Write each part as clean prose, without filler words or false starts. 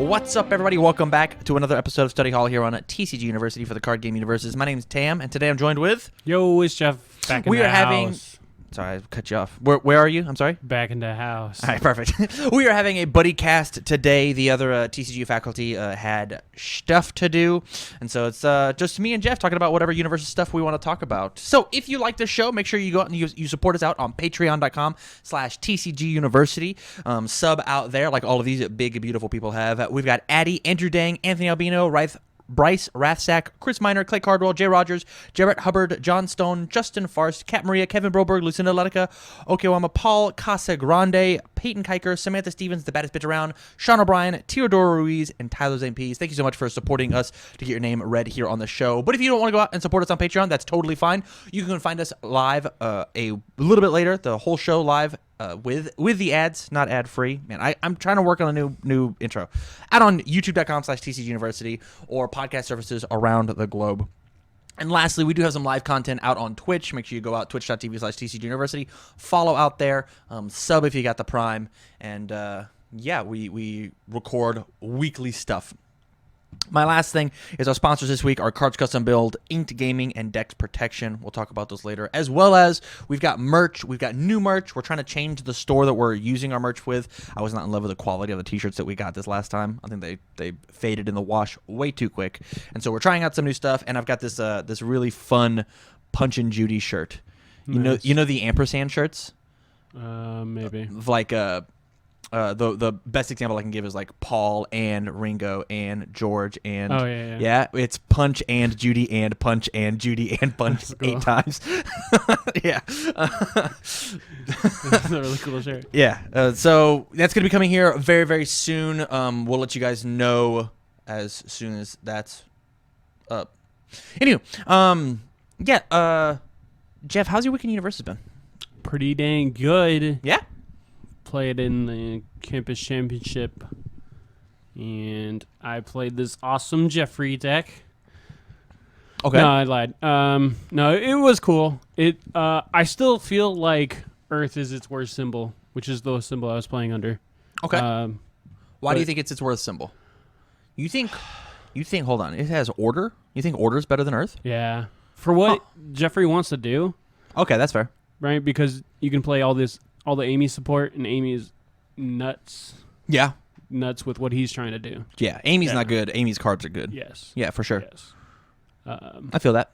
What's up, everybody? Welcome back to another episode of Study Hall here on TCG University for the Card Game Universes. My name's Tam, and today I'm joined with... Yo, it's Jeff back in we the are having... house. Sorry, I cut you off. Where are you? I'm sorry? Back in the house. All right, perfect. We are having a buddy cast today. The other TCG faculty had stuff to do, and so it's just me and Jeff talking about whatever universe stuff we want to talk about. So if you like this show, make sure you go out and you support us out on patreon.com/TCG University. Sub out there like all of these big, beautiful people have. We've got Addie, Andrew Dang, Anthony Albino, Bryce Rathsack, Chris Miner, Clay Cardwell, Jay Rogers, Jarrett Hubbard, John Stone, Justin Farst, Kat Maria, Kevin Broberg, Lucinda Letica, Okiwama, Paul Casagrande, Peyton Kiker, Samantha Stevens, the baddest bitch around, Sean O'Brien, Teodoro Ruiz, and Tyler Zane Pease. Thank you so much for supporting us to get your name read here on the show. But if you don't want to go out and support us on Patreon, that's totally fine. You can find us live a little bit later, the whole show live with the ads, not ad free. Man, I'm trying to work on a new intro. Out on youtube.com/TCG University or podcast services around the globe. And lastly, we do have some live content out on Twitch. Make sure you go out twitch.tv/TCG University. Follow out there. Sub if you got the Prime. And yeah, we record weekly stuff. My last thing is our sponsors this week are Cards Custom Build, Inked Gaming, and Dex Protection. We'll talk about those later. As well as we've got merch. We've got new merch. We're trying to change the store that we're using our merch with. I was not in love with the quality of the t-shirts that we got this last time. I think they faded in the wash way too quick. And so we're trying out some new stuff. And I've got this this really fun Punch and Judy shirt. Nice. You know the ampersand shirts? Maybe. Like the best example I can give is like Paul and Ringo and George and yeah, it's Punch and Judy and Punch and Judy and Punch That's cool. 8 times. Yeah. That's a really cool shirt. Yeah. So that's gonna be coming here very, very soon. We'll let you guys know as soon as that's up. Anywho, yeah. Jeff, how's your week in Universes been? Pretty dang good. Yeah. Played in the campus championship, and I played this awesome Jeffrey deck. Okay. No, I lied. No, it was cool. I still feel like Earth is its worst symbol, which is the symbol I was playing under. Okay. Why do you but- think it's its worth symbol? You think? Hold on. It has order. You think order is better than Earth? Yeah. For what Jeffrey wants to do, Okay, that's fair. right? Because you can play all the Amy support, and Amy is nuts with what he's trying to do. Yeah. Amy's Yeah. not good. Amy's cards are good. Yes. Yeah, for sure. Yes. I feel that.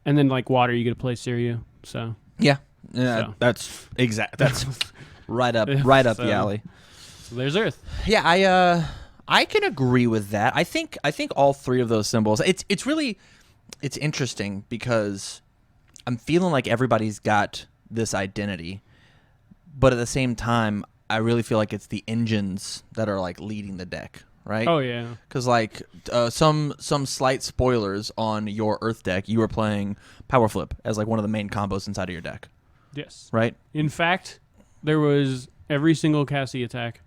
And then like water, you get to play Siryu. So Yeah. So. That's exact. That's right up So. the alley. so there's Earth. Yeah, I can agree with that. I think all three of those symbols. It's really interesting because I'm feeling like everybody's got this identity, but at the same time, I really feel like it's the engines that are like leading the deck, right? Oh yeah. Because like some slight spoilers on your Earth deck, you were playing Power Flip as like one of the main combos inside of your deck, Yes. right? In fact, there was every single Cassie attack,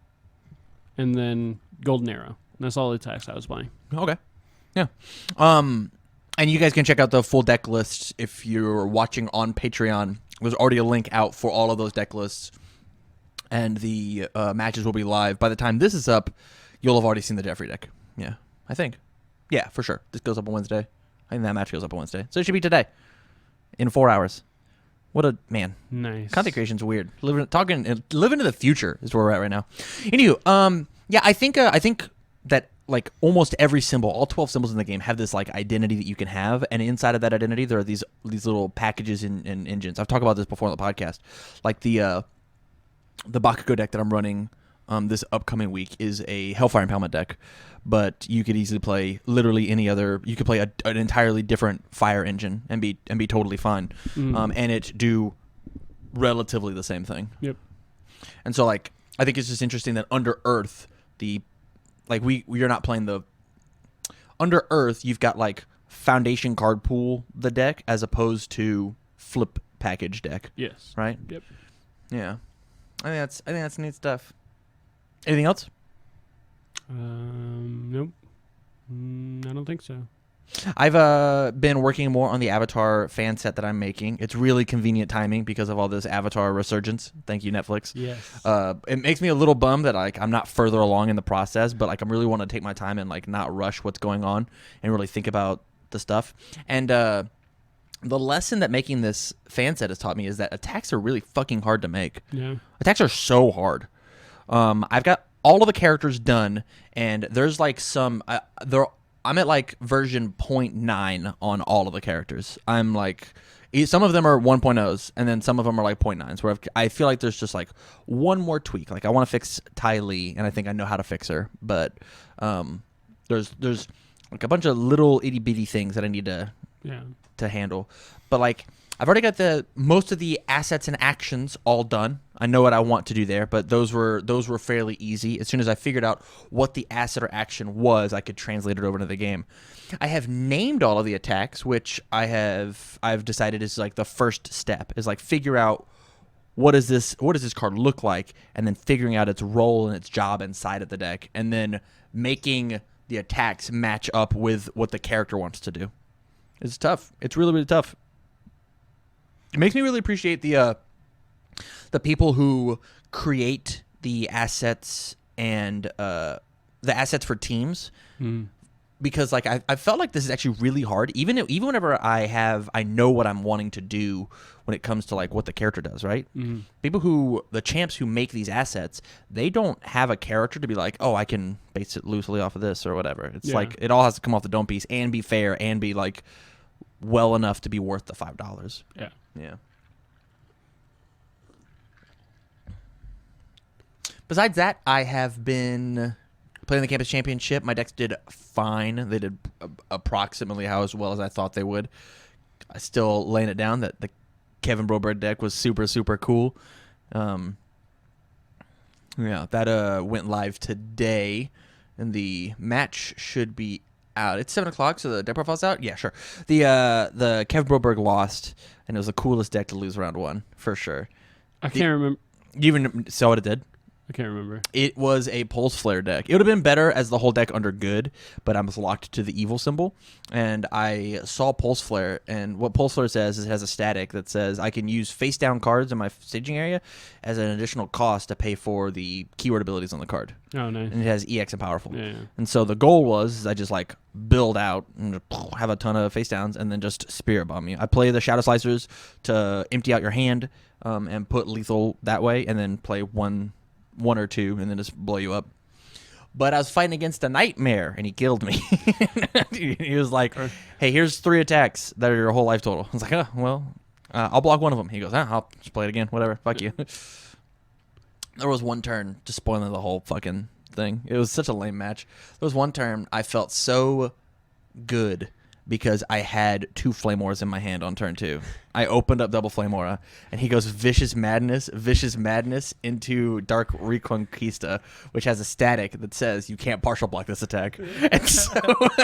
and then Golden Arrow. That's all the attacks I was playing. Okay. Yeah. And you guys can check out the full deck list if you're watching on Patreon. There's already a link out for all of those deck lists, and the matches will be live. By the time this is up, you'll have already seen the Jeffrey deck. Yeah, I think. Yeah, for sure. This goes up on Wednesday. I think that match goes up on Wednesday. So it should be today, in 4 hours. What a man. Nice. Content creation's weird. Living in the future is where we're at right now. Anywho, yeah, I think that like almost every symbol, all 12 symbols in the game have this like identity that you can have, and inside of that identity there are these little packages and engines. I've talked about this before on the podcast. Like the Bakugo deck that I'm running this upcoming week is a Hellfire Impalement deck, but you could easily play literally any other. You could play an entirely different fire engine and be totally fine, and it do relatively the same thing. Yep. And so like I think it's just interesting that under Earth we're not playing the under Earth. You've got like foundation card pool the deck as opposed to flip package deck. Yes. Right. Yep. Yeah. I think that's neat stuff. Anything else? Nope. I don't think so. I've been working more on the Avatar fan set that I'm making. It's really convenient timing because of all this Avatar resurgence. Thank you, Netflix. Yes. It makes me a little bummed that like I'm not further along in the process, but like I'm really want to take my time and like not rush what's going on and really think about the stuff. And the lesson that making this fan set has taught me is that attacks are really fucking hard to make. Yeah. Attacks are so hard. I've got all of the characters done, and there's like some I'm at like version 0.9 on all of the characters. I'm like, some of them are 1.0s, and then some of them are like 0.9s, where I feel like there's just like one more tweak. Like I want to fix Ty Lee, and I think I know how to fix her, but there's like a bunch of little itty bitty things that I need to handle. But like I've already got most of the assets and actions all done. I know what I want to do there, but those were fairly easy. As soon as I figured out what the asset or action was, I could translate it over to the game. I have named all of the attacks, which I've decided is like the first step, is like figure out what does this card look like, and then figuring out its role and its job inside of the deck, and then making the attacks match up with what the character wants to do. It's tough. It's really, really tough. It makes me really appreciate the people who create the assets and the assets for teams, because like I felt like this is actually really hard. Even whenever I know what I'm wanting to do when it comes to like what the character does, right? The champs who make these assets, they don't have a character to be like, oh, I can base it loosely off of this or whatever. It's like it all has to come off the dome piece and be fair and be like well enough to be worth the $5. Yeah. Besides that, I have been playing the campus championship. My decks did fine. They did approximately how as well as I thought they would. I still laying it down that the Kevin Broberg deck was super, super cool. That went live today, and the match should be out. It's 7:00, so the deck profile's out. Yeah, sure. The Kevin Broberg lost, and it was the coolest deck to lose round one for sure. I can't remember. You even saw what it did? I can't remember. It was a Pulse Flare deck. It would have been better as the whole deck under good, but I was locked to the evil symbol, and I saw Pulse Flare, and what Pulse Flare says is it has a static that says I can use face down cards in my staging area as an additional cost to pay for the keyword abilities on the card. Oh, nice. And it has EX and Powerful. Yeah. And so the goal was I just like build out and have a ton of face downs and then just Spirit Bomb you. I play the Shadow Slicers to empty out your hand and put lethal that way, and then play one or two and then just blow you up. But I was fighting against a Nightmare and he killed me. He was like, hey, here's 3 attacks that are your whole life total. I was like, oh, well, I'll block one of them. He goes, I'll just play it again. Whatever. Fuck you. There was one turn just spoiling the whole fucking thing. It was such a lame match. There was one turn I felt so good because I had 2 Flame Auras in my hand on turn 2. I opened up double Flame Aura, and he goes Vicious Madness into Dark Reconquista, which has a static that says you can't partial block this attack. And so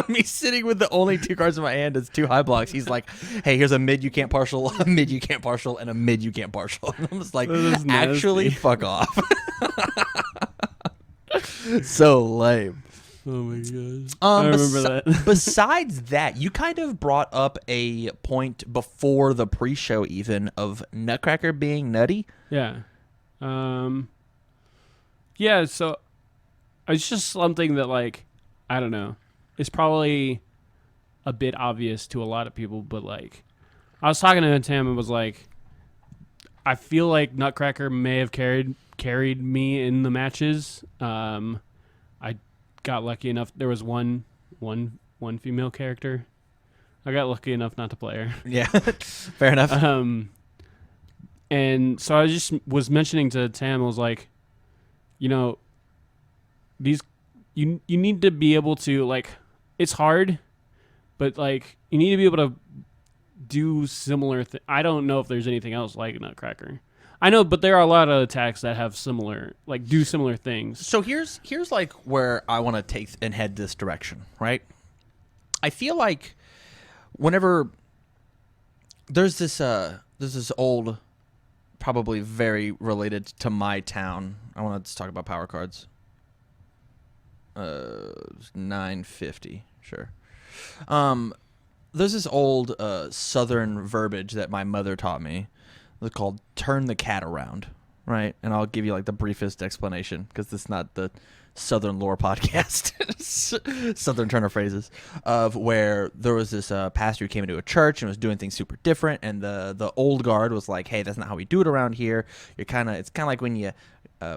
me sitting with the only 2 cards in my hand is 2 high blocks. He's like, hey, here's a mid you can't partial, a mid you can't partial, and a mid you can't partial. And I'm just like, actually, fuck off. So lame. Oh my gosh. I remember that. Besides that, you kind of brought up a point before the pre-show even of Nutcracker being nutty. Yeah. Yeah, so it's just something that, like, I don't know. It's probably a bit obvious to a lot of people, but, like, I was talking to Tim and was like, I feel like Nutcracker may have carried me in the matches. I got lucky enough. There was one female character. I got lucky enough not to play her. Yeah, fair enough. And so I just was mentioning to Tam, I was like, you know, you need to be able to, like, it's hard, but, like, you need to be able to do similar I don't know if there's anything else like Nutcracker. I know, but there are a lot of attacks that have similar, like, do similar things. So here's like where I want to take and head this direction, right? I feel like whenever there's this old, probably very related to my town. I want to talk about power cards. 950, sure. There's this old Southern verbiage that my mother taught me. It's called "turn the cat around," right? And I'll give you like the briefest explanation because this is not the Southern lore podcast. Southern Turner phrases of where there was this pastor who came into a church and was doing things super different, and the old guard was like, "Hey, that's not how we do it around here. It's kind of like when you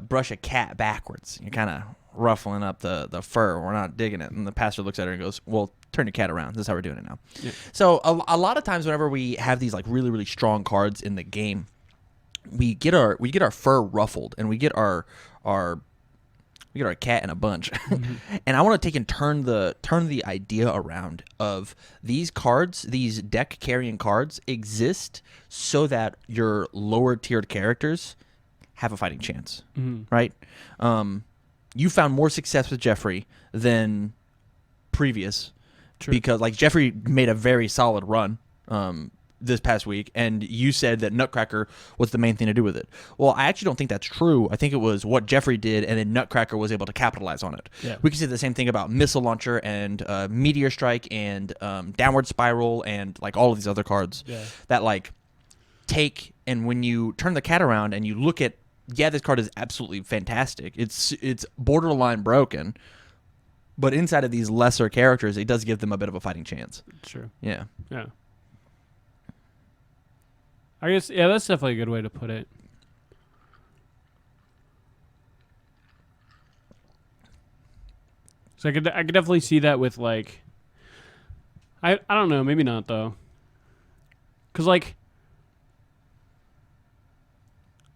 brush a cat backwards. You're kind of ruffling up the fur. We're not digging it." And the pastor looks at her and goes, "Well, turn your cat around. This is how we're doing it now." Yeah. So a lot of times whenever we have these like really, really strong cards in the game, we get our fur ruffled and we get our cat in a bunch. Mm-hmm. And I want to take and turn the idea around of these cards, these deck carrying cards exist so that your lower tiered characters have a fighting chance, right? You found more success with Jeffrey than previous. True. Because like Jeffrey made a very solid run this past week, and you said that Nutcracker was the main thing to do with it. Well, I actually don't think that's true. I think it was what Jeffrey did, and then Nutcracker was able to capitalize on it. Yeah. We can say the same thing about Missile Launcher and Meteor Strike and Downward Spiral and like all of these other cards that like take, and when you turn the cat around and you look at, this card is absolutely fantastic. It's borderline broken. But inside of these lesser characters, it does give them a bit of a fighting chance. Sure. Yeah. Yeah. I guess, that's definitely a good way to put it. So I could definitely see that with, like, I don't know, maybe not, though. Because, like,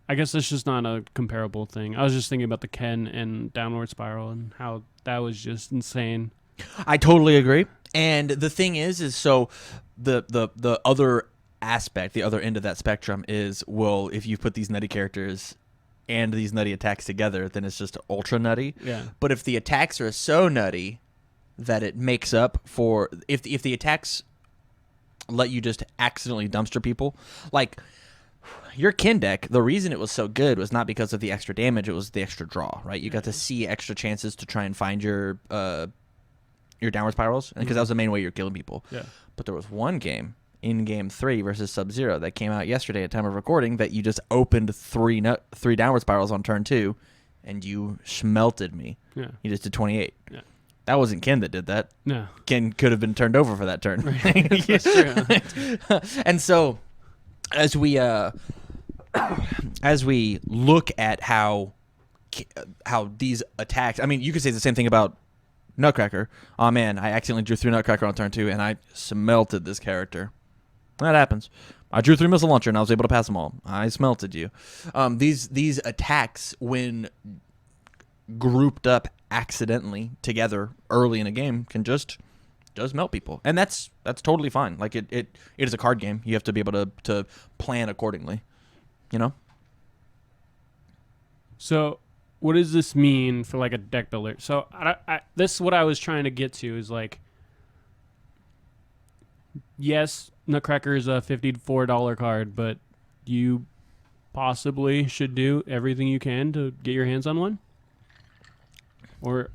I guess it's just not a comparable thing. I was just thinking about the Ken and Downward Spiral and how that was just insane. I totally agree. And the thing is so the other aspect, the other end of that spectrum is, well, if you put these nutty characters and these nutty attacks together, then it's just ultra nutty. Yeah. But if the attacks are so nutty that it makes up for, if the attacks let you just accidentally dumpster people, like your Kin deck, the reason it was so good was not because of the extra damage, it was the extra draw, right? You got to see extra chances to try and find your Downward Spirals, because that was the main way you're killing people. Yeah. But there was one game, in Game 3 versus Sub-Zero, that came out yesterday at time of recording, that you just opened three Downward Spirals on turn 2, and you smelted me. Yeah. You just did 28. Yeah. That wasn't Ken that did that. No. Ken could have been turned over for that turn. Right. That's true. And so as we look at how these attacks, I mean, you could say the same thing about Nutcracker. Oh man, I accidentally drew 3 Nutcracker on turn 2 and I smelted this character. That happens. I drew 3 Missile Launcher and I was able to pass them all. I smelted you. These attacks, when grouped up accidentally together early in a game, can just melt people, and that's totally fine. Like it is a card game. You have to be able to plan accordingly, you know. So what does this mean for like a deck builder? So this is what I was trying to get to, is like, yes, Nutcracker is a $54 card, but you possibly should do everything you can to get your hands on one, or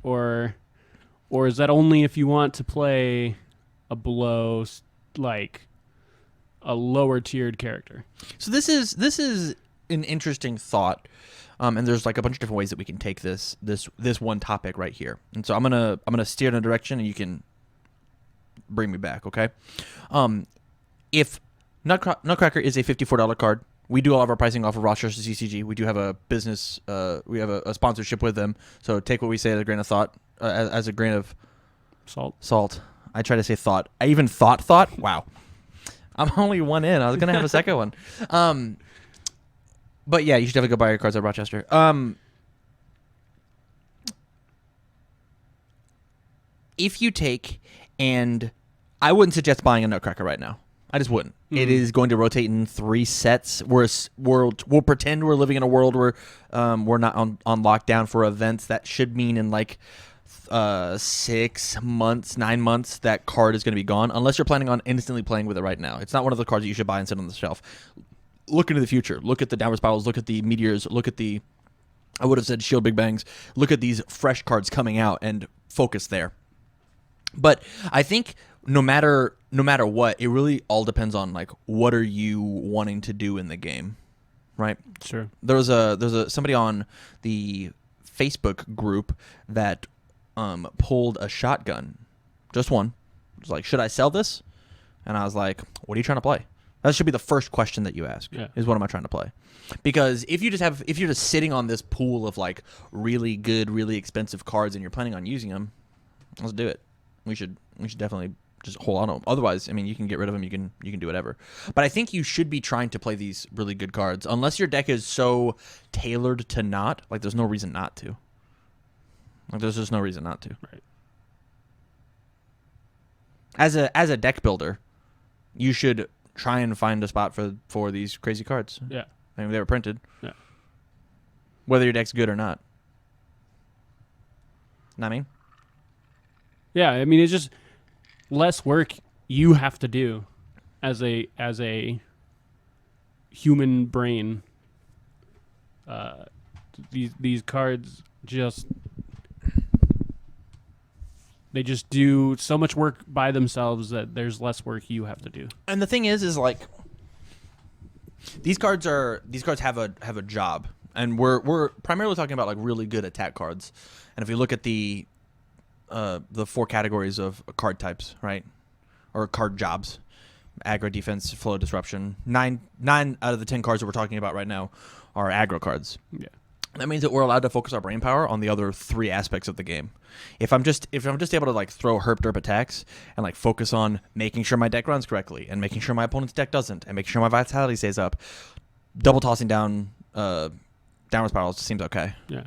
is that only if you want to play a below, like a lower tiered character? So this is an interesting thought, and there's like a bunch of different ways that we can take this one topic right here. And so I'm gonna steer in a direction, and you can bring me back, okay? If Nutcracker is a $54 card, we do all of our pricing off of Rochester CCG. We do have a business, we have a sponsorship with them. So take what we say as a grain of thought, as a grain of salt. I try to say thought. I even thought. Wow. I'm only one in. I was gonna have a second one. But yeah, you should definitely go buy your cards at Rochester. If you take, and I wouldn't suggest buying a Nutcracker right now. I just wouldn't. Mm-hmm. It is going to rotate in 3 sets. We'll pretend we're living in a world where we're not on lockdown for events. That should mean in like 6 months, 9 months, that card is going to be gone, unless you're planning on instantly playing with it right now. It's not one of the cards that you should buy and sit on the shelf. Look into the future. Look at the Downward Spirals. Look at the Meteors. Look at the, I would have said Shield Big Bangs. Look at these fresh cards coming out and focus there. But I think no matter what, it really all depends on like what are you wanting to do in the game, right? Sure. There's a somebody on the Facebook group that pulled a shotgun, just one. It was like, should I sell this? And I was like, what are you trying to play? That should be the first question that you ask. Yeah. Is what am I trying to play? Because if you're just sitting on this pool of like really good, really expensive cards and you're planning on using them, let's do it. We should definitely just hold on to them. Otherwise, I mean, you can get rid of them. You can do whatever. But I think you should be trying to play these really good cards, unless your deck is so tailored to not. Like, there's no reason not to. Like, there's just no reason not to. Right. As a deck builder, you should try and find a spot for these crazy cards. Yeah. I mean, they were printed. Yeah. Whether your deck's good or not. Know what I mean? Yeah, I mean, it's just less work you have to do as a human brain. These cards they just do so much work by themselves that there's less work you have to do. And the thing is like these cards have a job, and we're primarily talking about like really good attack cards. And if you look at the 4 categories of card types, right, or card jobs: aggro, defense, flow, disruption. 9 out of the 10 cards that we're talking about right now are aggro cards. Yeah. That means that we're allowed to focus our brain power on the other 3 aspects of the game. If I'm just able to like throw herp derp attacks and like focus on making sure my deck runs correctly and making sure my opponent's deck doesn't and making sure my vitality stays up, double tossing down downward spirals seems okay. Yeah.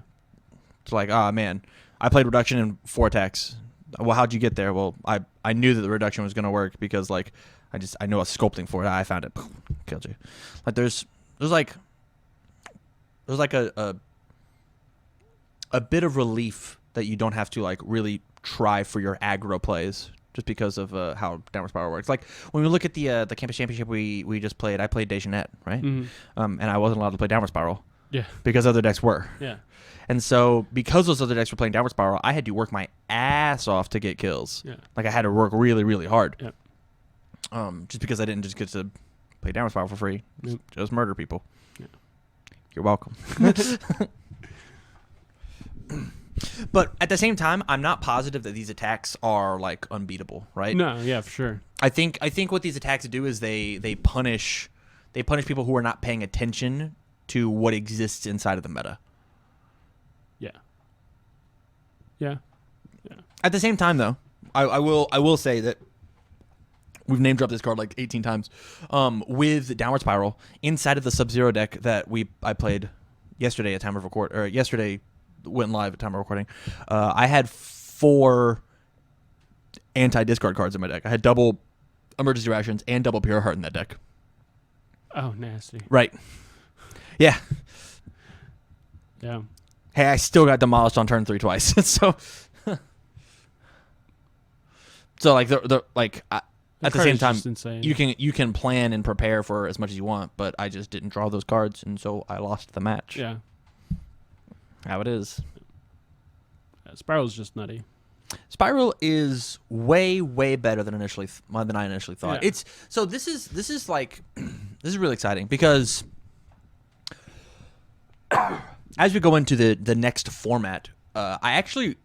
It's like, man, I played reduction in 4 attacks. Well, how'd you get there? Well, I knew that the reduction was going to work because like I know a sculpting for it. I found it, killed you. Like there's like a bit of relief that you don't have to like really try for your aggro plays just because of how downward spiral works. Like when we look at the campus championship we just played, I played Dejanet, right? Mm-hmm. And I wasn't allowed to play downward spiral. Yeah. Because other decks were. Yeah. And so because those other decks were playing downward spiral, I had to work my ass off to get kills. Yeah. Like I had to work really, really hard. Yeah. Just because I didn't just get to play downward spiral for free. Yep. Just murder people. Yeah. You're welcome. But at the same time, I'm not positive that these attacks are like unbeatable, right? No, yeah, for sure. I think what these attacks do is they punish people who are not paying attention to what exists inside of the meta. Yeah. Yeah. Yeah. At the same time, though, I will say that we've name dropped this card like 18 times. With Downward Spiral inside of the Sub-Zero deck that I played yesterday at time of record, or yesterday went live at time of recording. I had 4 anti-discard cards in my deck. I had double Emergency Rations and double Pure Heart in that deck. Oh, nasty. Right. Yeah. Yeah. Hey, I still got demolished on turn 3 twice. So like the like at the same time, insane. you can plan and prepare for as much as you want, but I just didn't draw those cards, and so I lost the match. Yeah. How it is. Spiral's just nutty. Spiral is way better than I initially thought. Yeah. It's so this is like this is really exciting because as we go into the next format, I actually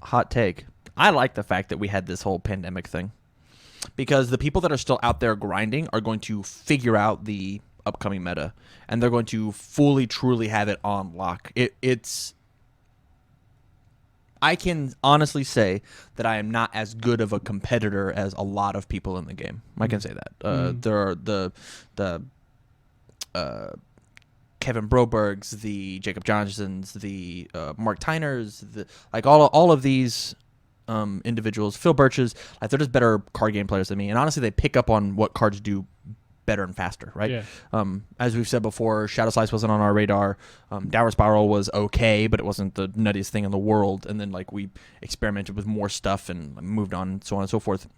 hot take. I like the fact that we had this whole pandemic thing because the people that are still out there grinding are going to figure out the upcoming meta and they're going to fully truly have it on lock. It's I can honestly say that I am not as good of a competitor as a lot of people in the game. I can say that. There are the Kevin Brobergs, the Jacob Johnsons, the Mark Tyners, like all of these individuals, Phil Birches, like they're just better card game players than me. And honestly, they pick up on what cards do better and faster, right? Yeah. As we've said before, Shadow Slice wasn't on our radar. Downward Spiral was okay, but it wasn't the nuttiest thing in the world. And then like we experimented with more stuff and moved on, so on and so forth.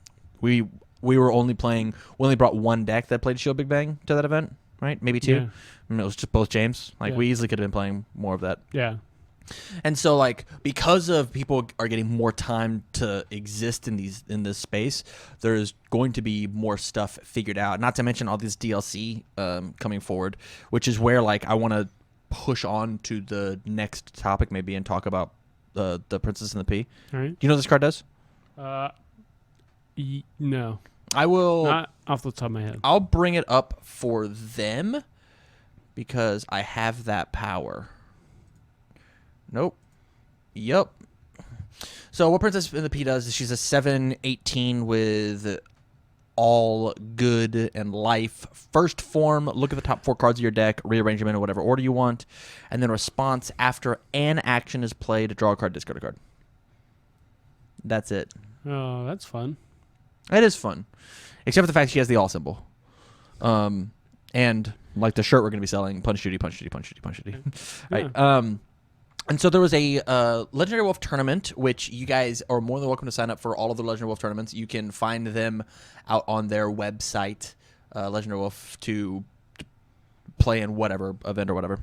We only brought 1 deck that played Shield Big Bang to that event, right? Maybe 2. Yeah. I mean, it was just both James. Like Yeah. we easily could have been playing more of that. Yeah. And so, like, because of people are getting more time to exist in this space, there's going to be more stuff figured out. Not to mention all this DLC coming forward, which is where, like, I want to push on to the next topic maybe and talk about the Princess and the Pea. All right. Do you know what this card does? No, I will. not off the top of my head. I'll bring it up for them because I have that power. Nope. Yep. So what Princess and the Pea does is she's a 7/18 with all good and life. First form, look at the top 4 cards of your deck, rearrange them in whatever order you want, and then response after an action is played, draw a card, discard a card. That's it. Oh, that's fun. It is fun. Except for the fact she has the all symbol. And like the shirt we're going to be selling, punch duty, punch duty, punch duty, punch duty. Yeah. Right. And so there was a Legendary Wolf tournament, which you guys are more than welcome to sign up for all of the Legendary Wolf tournaments. You can find them out on their website, Legendary Wolf, to play in whatever event or whatever.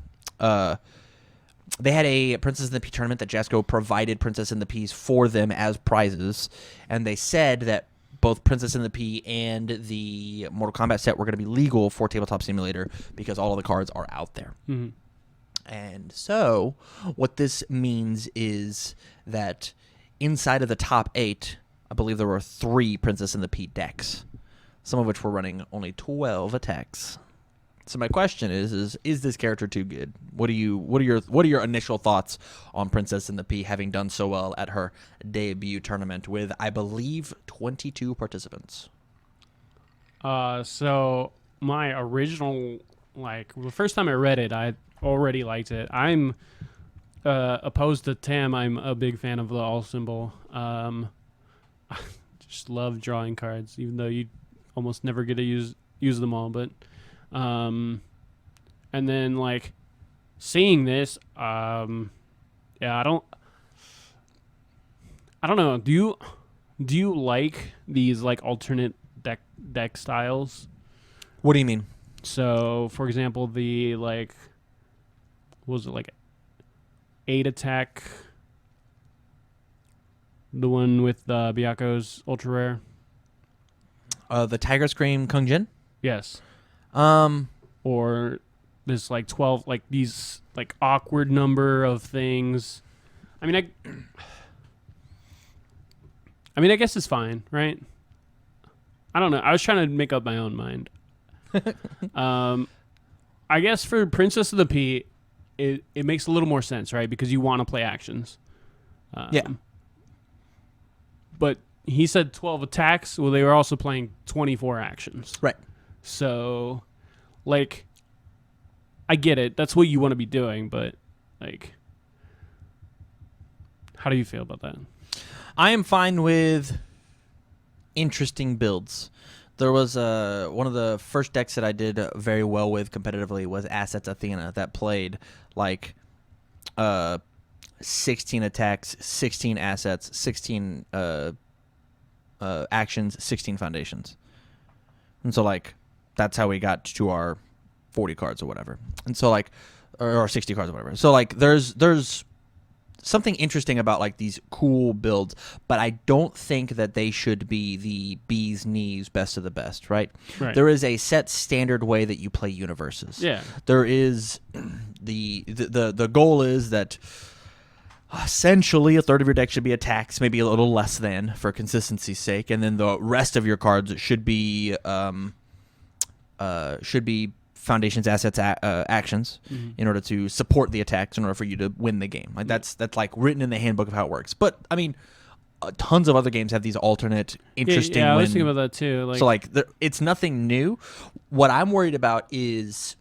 They had a Princess and the Pea tournament that Jasco provided Princess and the Peas for them as prizes, and they said that both Princess and the Pea and the Mortal Kombat set were going to be legal for Tabletop Simulator because all of the cards are out there. Mm-hmm. And so what this means is that inside of the top 8, I believe there were 3 Princess and the Pea decks, some of which were running only 12 attacks. So my question is this character too good? What are your initial thoughts on Princess and the Pea having done so well at her debut tournament with, I believe, 22 participants? So my original, like, the first time I read it, I already liked it. I'm opposed to Tam. I'm a big fan of the all symbol. I just love drawing cards, even though you almost never get to use them all. But and then, like, seeing this, yeah, I don't know. Do you like these, like, alternate deck styles? What do you mean? So, for example, the, like, what was it, like 8 attack? The one with Byaku's ultra rare. The Tiger Scream Kung Jin? Yes. Um, Or this, like, 12, like, these, like, awkward number of things. I mean, I guess it's fine, right? I don't know. I was trying to make up my own mind. I guess for Princess of the Pea, it makes a little more sense, right? Because you want to play actions. yeah. But he said 12 attacks. Well, they were also playing 24 actions. Right. So, like, I get it. That's what you want to be doing. But, like, how do you feel about that? I am fine with interesting builds. There was one of the first decks that I did very well with competitively was Assets Athena that played like 16 attacks, 16 assets, 16 actions, 16 foundations. And so, like, that's how we got to our 40 cards or whatever. And so, like, or 60 cards or whatever. So, like, there's something interesting about, like, these cool builds, but I don't think that they should be the bee's knees best of the best, right? There is a set standard way that you play universes. Yeah. There is the goal is that essentially a third of your deck should be attacks, maybe a little less than for consistency's sake, and then the rest of your cards should be foundations, assets, actions in order to support the attacks in order for you to win the game. Like that's like written in the handbook of how it works. But I mean, tons of other games have these alternate interesting. Yeah, I was thinking about that too. Like, so like it's nothing new. What I'm worried about is,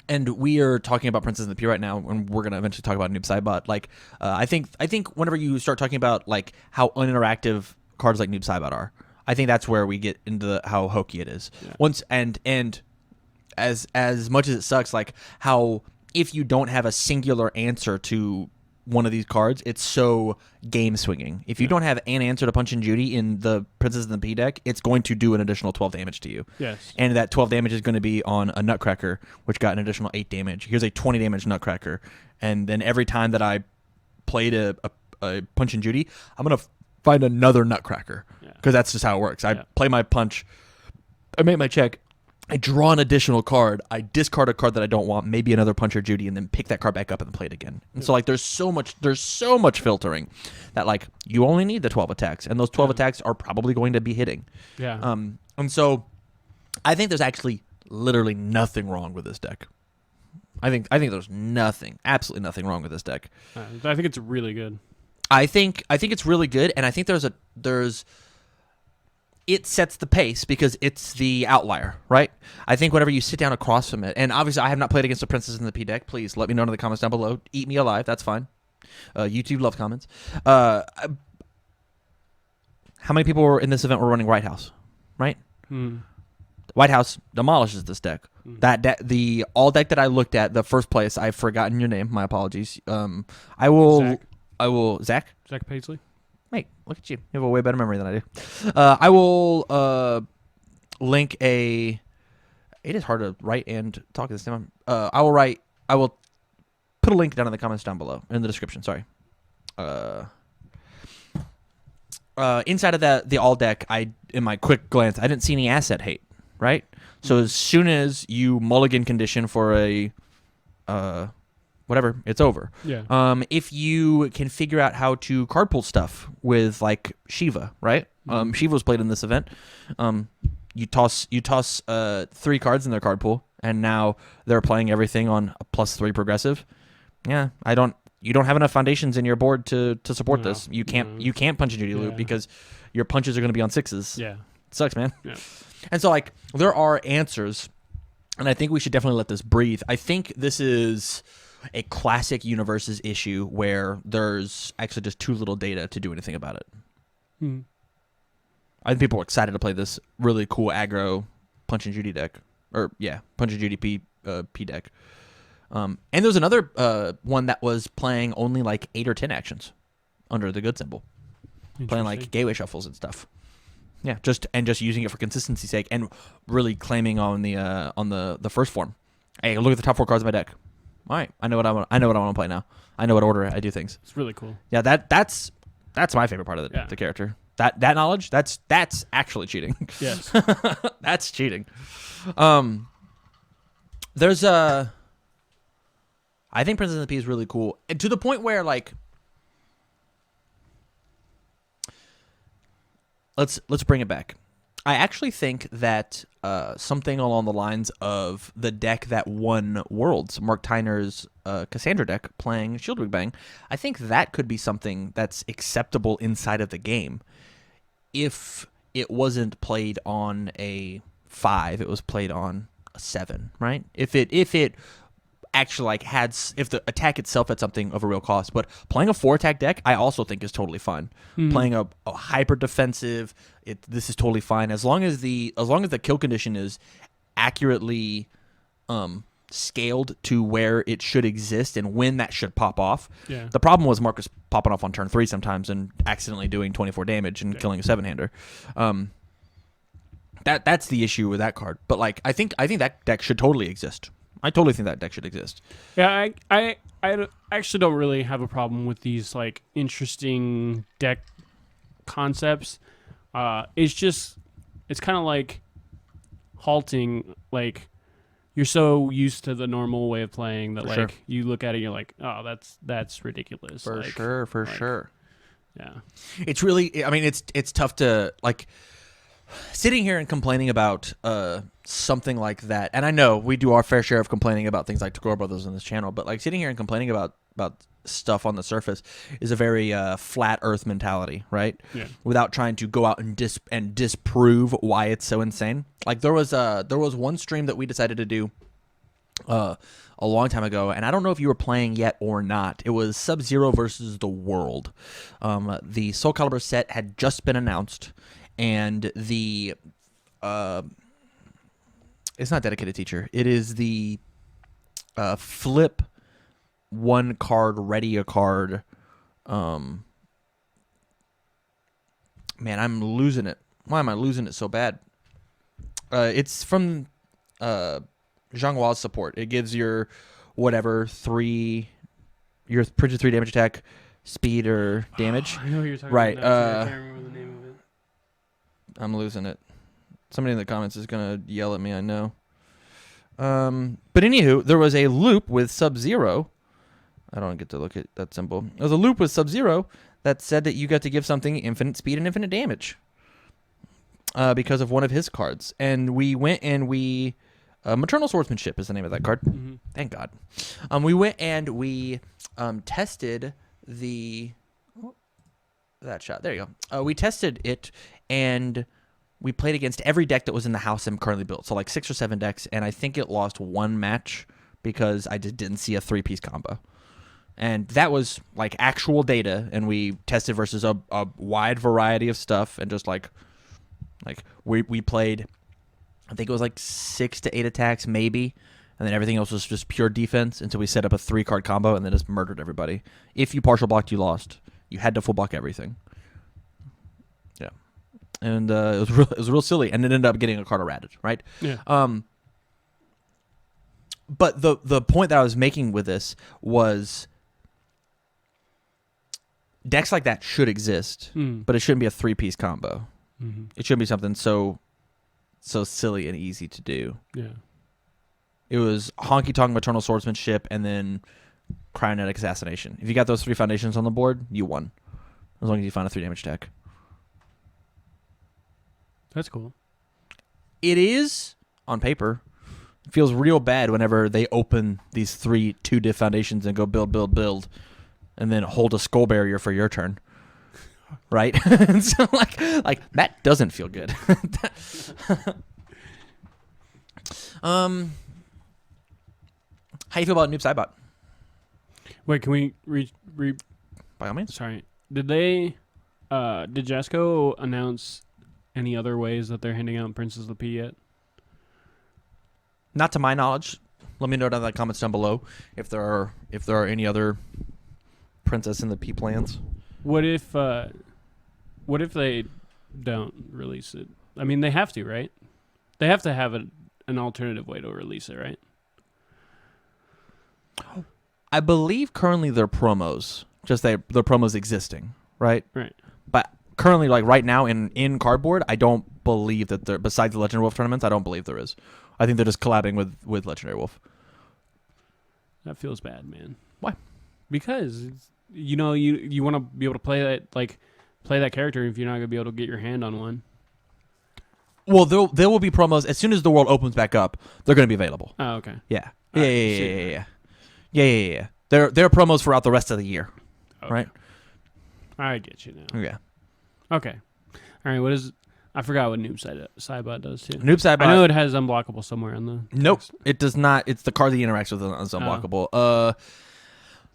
and we are talking about Princess and the Pea right now, and we're gonna eventually talk about Noob Saibot. Like, I think whenever you start talking about like how uninteractive cards like Noob Saibot are, I think that's where we get into how hokey it is. Yeah. Once and as much as it sucks, like how if you don't have a singular answer to one of these cards, it's so game swinging. If you don't have an answer to Punch and Judy in the Princess and the P deck, it's going to do an additional 12 damage to you. Yes. And that 12 damage is going to be on a Nutcracker, which got an additional 8 damage. Here's a 20 damage Nutcracker. And then every time that I played a Punch and Judy, I'm going to find another Nutcracker. Because that's just how it works. I play my punch, I make my check, I draw an additional card, I discard a card that I don't want, maybe another Punch or Judy, and then pick that card back up and play it again. And so like there's so much filtering that like you only need the 12 attacks, and those 12 attacks are probably going to be hitting. Yeah. And so I think there's actually literally nothing wrong with this deck. I think there's absolutely nothing wrong with this deck. I think it's really good. I think it's really good, and I think it sets the pace because it's the outlier, right? I think whenever you sit down across from it, and obviously I have not played against the Princess in the P deck. Please let me know in the comments down below. Eat me alive, that's fine. YouTube love comments. How many people were in this event were running White House, right? White House demolishes this deck. The all deck that I looked at, the first place, I've forgotten your name. My apologies. Zach Paisley. Mate, look at you. You have a way better memory than I do. I will link a... It is hard to write and talk at the same time. I will put a link down in the comments down below. In the description, sorry. Inside of the all deck, in my quick glance, I didn't see any asset hate, right? So as soon as you mulligan condition for a... whatever, it's over. Yeah. If you can figure out how to card pull stuff with like Shiva, right? Shiva was played in this event. You toss 3 cards in their card pool, and now they're playing everything on a +3 progressive. Yeah, you don't have enough foundations in your board to support this. You can't punch a Judy loop because your punches are going to be on 6s. Yeah. It sucks, man. Yeah. And so like there are answers, and I think we should definitely let this breathe. I think this is a classic Universes issue where there's actually just too little data to do anything about it. I think people are excited to play this really cool aggro Punch and Judy deck. Punch and Judy P deck. And there's another one that was playing only like 8 or 10 actions under the good symbol. Playing like gateway shuffles and stuff. Yeah, just using it for consistency's sake and really claiming on the first form. Hey, look at the top 4 cards of my deck. All right, I know what I want to play now. I know what order I do things. It's really cool. Yeah, that's my favorite part of the character. That knowledge, that's actually cheating. Yes. That's cheating. There's I think Princess of the P is really cool. And to the point where like let's bring it back. I actually think that something along the lines of the deck that won Worlds, Mark Tyner's Cassandra deck playing Shieldwing Bang, I think that could be something that's acceptable inside of the game if it wasn't played on a 5, it was played on a 7, right? If it actually like if the attack itself had something of a real cost, but playing a 4 attack deck I also think is totally fine. Playing a hyper defensive, this is totally fine as long as the kill condition is accurately scaled to where it should exist and when that should pop off. Yeah. The problem was Marcus popping off on turn 3 sometimes and accidentally doing 24 damage and killing a 7-hander. That's the issue with that card. But like I think that deck should totally exist. I totally think that deck should exist. Yeah, I actually don't really have a problem with these like interesting deck concepts. It's kind of like halting. Like you're so used to the normal way of playing that For like sure. you look at it and you're like, oh, that's ridiculous. For Like, sure. Yeah. It's really, I mean, it's tough to like sitting here and complaining about something like that. And I know we do our fair share of complaining about things like Tagore Brothers on this channel, but like sitting here and complaining about stuff on the surface is a very flat earth mentality, right? Yeah. Without trying to go out and disprove why it's so insane. Like there was one stream that we decided to do a long time ago, and I don't know if you were playing yet or not. It was Sub-Zero versus the World. The Soul Calibur set had just been announced, and the it's not Dedicated Teacher. It is the Flip one card, ready a card. Man, I'm losing it. Why am I losing it so bad? It's from Zhang Hua's support. It gives your whatever your printed 3 damage attack, speed or damage. I know what you're talking Right, about. Now, I can't remember the name of it. I'm losing it. Somebody in the comments is gonna yell at me, I know. But anywho, there was a loop with Sub-Zero. I don't get to look at that symbol. There was a loop with Sub-Zero that said that you got to give something infinite speed and infinite damage. Because of one of his cards. And we went and Maternal Swordsmanship is the name of that card. Mm-hmm. Thank God. We went and we tested that shot. There you go. We tested it, and we played against every deck that was in the house I'm currently built. So like 6 or 7 decks, and I think it lost one match because I just didn't see a 3-piece combo. And that was like actual data, and we tested versus a wide variety of stuff, and just like we played, I think it was like 6 to 8 attacks maybe, and then everything else was just pure defense until we set up a 3-card combo and then just murdered everybody. If you partial blocked, you lost. You had to full block everything. Yeah, and it was real silly, and it ended up getting a card errated, right? Yeah. But the point that I was making with this was decks like that should exist, but it shouldn't be a 3-piece combo. Mm-hmm. It shouldn't be something so silly and easy to do. Yeah. It was Honky Tonk Maternal Swordsmanship and then Cryonetic Assassination. If you got those 3 foundations on the board, you won. As long as you find a 3 damage deck. That's cool. It is, on paper, it feels real bad whenever they open these 2-diff foundations and go build, and then hold a Skull Barrier for your turn. Right? And so like that doesn't feel good. How you feel about Noob Saibot? Wait, can we By all means. Sorry. Did Jasco announce any other ways that they're handing out Princess of the P yet? Not to my knowledge. Let me know down in the comments down below if there are any other Princess in the P plans. What if they don't release it? I mean, they have to, right? They have to have an alternative way to release it, right? I believe currently they're promos. Just the promos existing, right? Right. But currently, like right now in Cardboard, I don't believe that there, besides the Legendary Wolf tournaments, I don't believe there is. I think they're just collabing with Legendary Wolf. That feels bad, man. Why? Because you want to be able to play that character if you're not gonna be able to get your hand on one. Well, there will be promos as soon as the world opens back up. They're going to be available. Oh, okay. Yeah. Right. Yeah. There are promos throughout the rest of the year, Okay. right? I get you now. Yeah. Okay. All right. What is? I forgot what Noob Saibot does too. Noob Saibot. I know it has unblockable somewhere on the. Nope, it does not. It's the card that he interacts with is unblockable.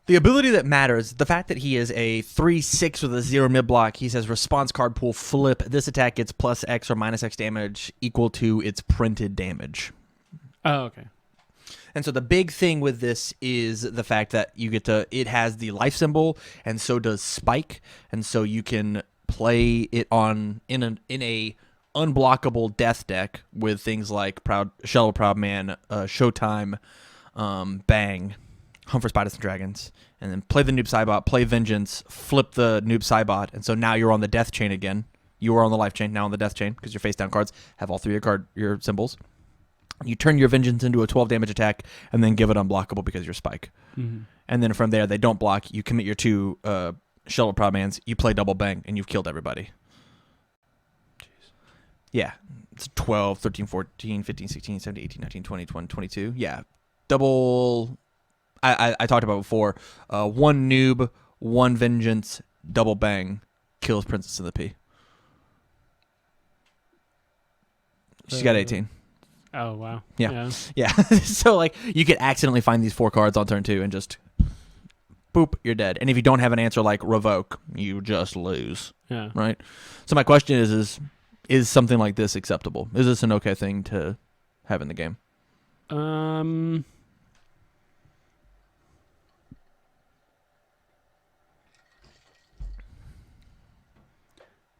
The ability that matters, the fact that he is a 3/6 with a 0 mid block. He says response card pool flip. This attack gets plus X or minus X damage equal to its printed damage. Oh, okay. And so the big thing with this is the fact that it has the life symbol, and so does Spike, and so you can play it in a unblockable death deck with things like Shell of Proud Man, Showtime, Bang, Hunt for Spiders and Dragons, and then play the Noob Saibot, play Vengeance, flip the Noob Saibot, and so now you're on the death chain again. You were on the life chain, now on the death chain, because your face down cards have all 3 of your symbols. You turn your Vengeance into a 12 damage attack, and then give it unblockable because you're Spike. Mm-hmm. And then from there, they don't block. You commit your 2 Shell of Proud Mans, you play double Bang, and you've killed everybody. Jeez. Yeah. It's 12, 13, 14, 15, 16, 17, 18, 19, 20, 21, 22. Yeah. Double... I talked about before. 1 Noob, 1 Vengeance, double Bang, kills Princess of the P. She's got 18. Oh, wow. Yeah. So, like, you could accidentally find these 4 cards on turn 2 and just... boop, you're dead. And if you don't have an answer like revoke, you just lose. Yeah. Right? So my question is something like this acceptable? Is this an okay thing to have in the game?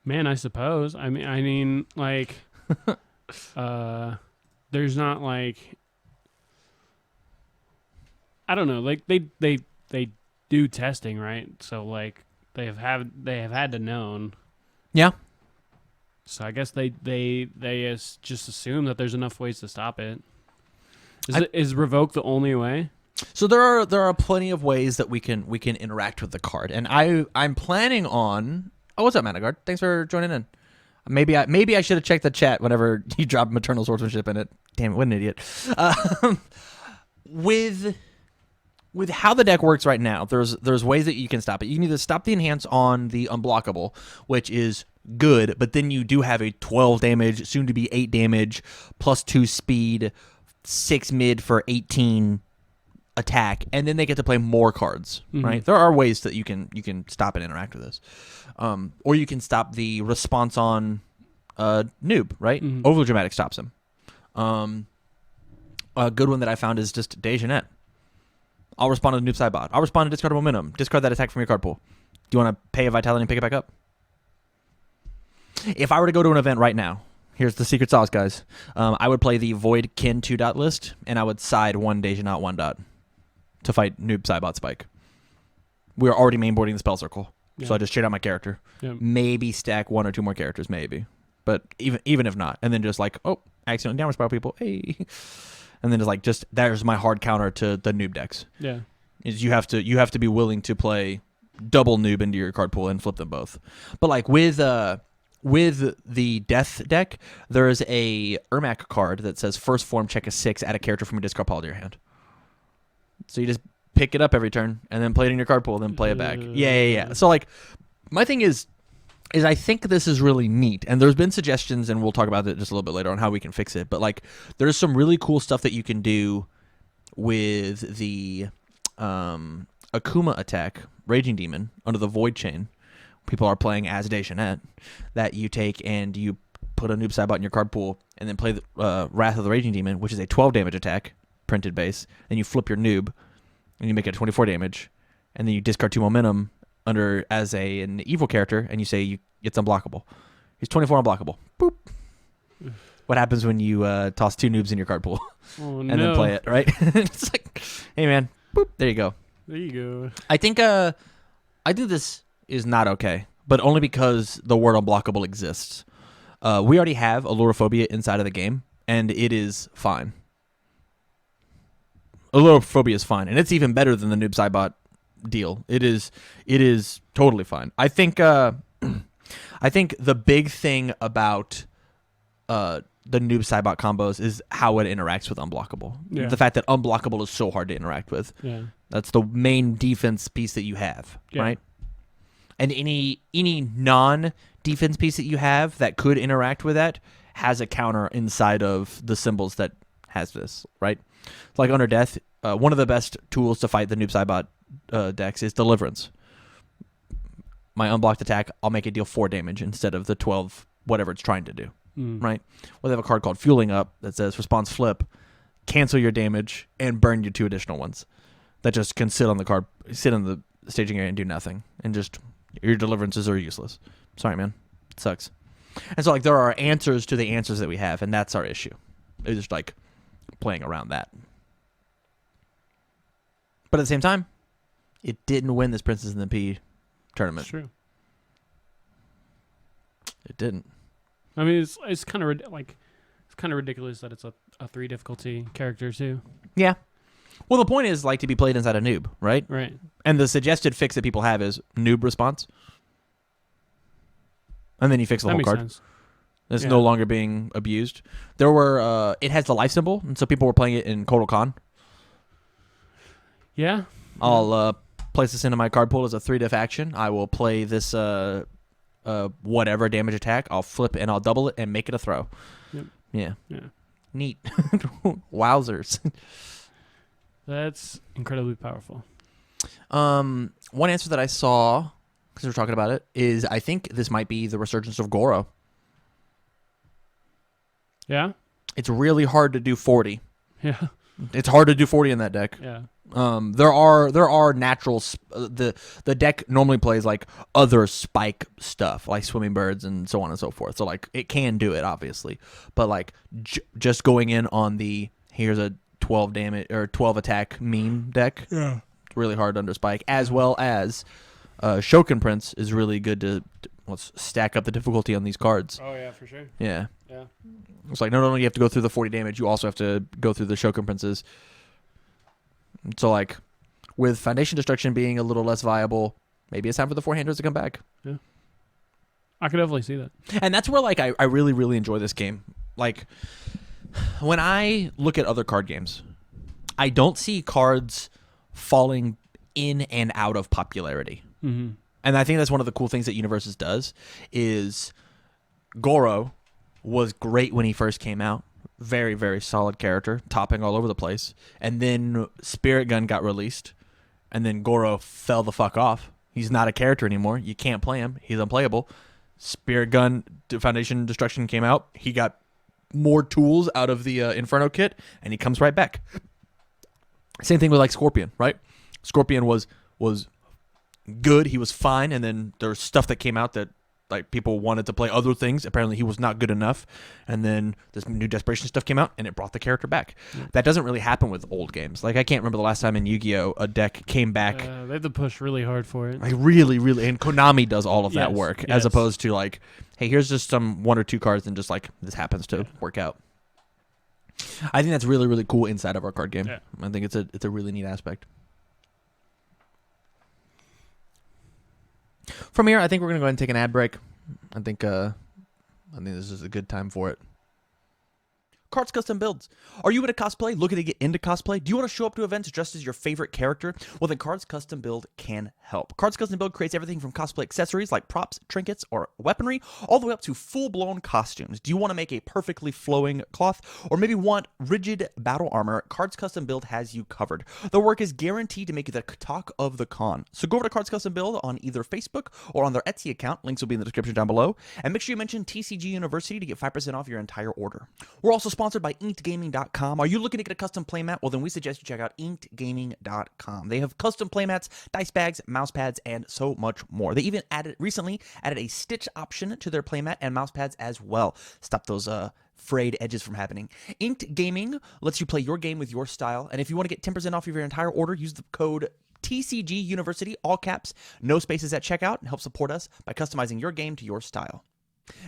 Man, I suppose. I mean, like, there's not like, I don't know, like they do testing, right? So like they have had to known. Yeah. So I guess they just assume that there's enough ways to stop it. Is revoke the only way? So there are plenty of ways that we can interact with the card, and I'm planning on. Oh, what's up, Managard? Thanks for joining in. Maybe I should have checked the chat whenever you dropped maternal swordsmanship in it. Damn it, what an idiot. With how the deck works right now, there's ways that you can stop it. You can either stop the enhance on the unblockable, which is good, but then you do have a 12 damage, soon to be 8 damage, +2 speed, 6 mid for 18 attack, and then they get to play more cards, right? There are ways that you can stop and interact with this. Or you can stop the response on noob, right? Overly dramatic stops him. A good one that I found is just Dejanet. I'll respond to the noob sidebot. I'll respond to discard momentum. Discard that attack from your card pool. Do you want to pay a vitality and pick it back up? If I were to go to an event right now, here's the secret sauce, guys. I would play the Void Kin 2-dot list, and I would side one Dejanet 1-dot to fight noob sidebot spike. We are already mainboarding the spell circle, so I just straight out my character. Yeah. Maybe stack 1 or 2 more characters, maybe. But even if not, and then just like, oh, accidentally downward spiral people, hey. And then just there's my hard counter to the noob decks. Yeah. Is you have to be willing to play double noob into your card pool and flip them both. But like with the death deck, there is a Ermac card that says first form check a 6, add a character from a discard pile to your hand. So you just pick it up every turn and then play it in your card pool, then play it back. Yeah. So like my thing is I think this is really neat, and there's been suggestions, and we'll talk about it just a little bit later on how we can fix it. But like, there's some really cool stuff that you can do with the Akuma attack, Raging Demon, under the Void Chain. People are playing as Dejanet, that you take and you put a noob sidebot in your card pool, and then play the Wrath of the Raging Demon, which is a 12 damage attack, printed base. Then you flip your noob, and you make it 24 damage, and then you discard 2 momentum under as an evil character, and you say it's unblockable. He's 24 unblockable. Boop. What happens when you toss 2 noobs in your card pool Oh, and then play it, right? It's like, hey man, boop, there you go. There you go. I think this is not okay, but only because the word unblockable exists. We already have Allurophobia inside of the game, and it is fine. Allurophobia is fine, and it's even better than the noob sidebot deal. It is totally fine. I think the big thing about the noob sidebot combos is how it interacts with unblockable. Yeah. The fact that unblockable is so hard to interact with. Yeah. That's the main defense piece that you have, right? And any non-defense piece that you have that could interact with that has a counter inside of the symbols that has this, right? Like under death, one of the best tools to fight the noob sidebot decks is Deliverance. My unblocked attack, I'll make it deal 4 damage instead of the 12 whatever it's trying to do, right? Well, they have a card called Fueling Up that says response flip, cancel your damage, and burn your 2 additional ones. That just can sit on the staging area and do nothing, and just your deliverances are useless. Sorry, man, it sucks. And so like there are answers to the answers that we have, and that's our issue. It's just like playing around that. But at the same time, it didn't win this Princess and the Pea tournament. It's true. It didn't. I mean, it's kind of ridiculous that it's a 3 difficulty character too. Yeah. Well, the point is like to be played inside a noob, right? Right. And the suggested fix that people have is noob response, and then you fix the That whole makes card. sense. It's Yeah. no longer being abused. There were it has the life symbol, and so people were playing it in Kotal Khan. Yeah. I'll place this into my card pool as a 3-diff action. I will play this whatever damage attack. I'll flip and I'll double it and make it a throw. Yep. Yeah. Yeah. Neat. Wowzers. That's incredibly powerful. One answer that I saw, because we're talking about it, is I think this might be the resurgence of Goro. Yeah. It's really hard to do 40. Yeah. It's hard to do 40 in that deck. Yeah. There are natural the deck normally plays like other spike stuff like swimming birds and so on and so forth. So like it can do it obviously, but like just going in on the here's a 12 damage or 12 attack meme deck. Yeah. Really hard under spike, as well as Shokin Prince is really good to let's stack up the difficulty on these cards. Oh yeah, for sure. Yeah. Yeah. It's like not only you have to go through the 40 damage, you also have to go through the Shokin Princes. So like with Foundation Destruction being a little less viable, maybe it's time for the four-handers to come back. Yeah. I could definitely see that. And that's where like I really, really enjoy this game. Like when I look at other card games, I don't see cards falling in and out of popularity. Mm-hmm. And I think that's one of the cool things that Universes does is Goro was great when he first came out. Very, very solid character, topping all over the place. And then Spirit Gun got released, and then Goro fell the fuck off. He's not a character anymore. You can't play him. He's unplayable. Spirit Gun Foundation Destruction came out. He got more tools out of the Inferno kit, and he comes right back. Same thing with like Scorpion, right? Scorpion was good. He was fine, and then there's stuff that came out that like people wanted to play other things. Apparently, he was not good enough, and then this new Desperation stuff came out, and it brought the character back. That doesn't really happen with old games. Like I can't remember the last time in Yu-Gi-Oh a deck came back. They have to push really hard for it. Like really, really, and Konami does all of that Yes, work, yes. as opposed to like, hey, here's just some one or two cards, and just like this happens to work out. I think that's really, really cool inside of our card game. Yeah. I think it's a really neat aspect. From here, I think we're gonna go ahead and take an ad break. I think this is a good time for it. Cards Custom Builds. Are you into cosplay? Looking to get into cosplay? Do you want to show up to events dressed as your favorite character? Well, then Cards Custom Build can help. Cards Custom Build creates everything from cosplay accessories like props, trinkets, or weaponry, all the way up to full-blown costumes. Do you want to make a perfectly flowing cloth, or maybe want rigid battle armor? Cards Custom Build has you covered. The work is guaranteed to make you the talk of the con. So go over to Cards Custom Build on either Facebook or on their Etsy account. Links will be in the description down below. And make sure you mention TCG University to get 5% off your entire order. We're also sponsored by InkedGaming.com. Are you looking to get a custom playmat? Well, then we suggest you check out InkedGaming.com. They have custom playmats, dice bags, mouse pads, and so much more. They even recently added a stitch option to their playmat and mouse pads as well. Stop those frayed edges from happening. Inked Gaming lets you play your game with your style. And if you want to get 10% off of your entire order, use the code TCG University, all caps, no spaces at checkout, and help support us by customizing your game to your style.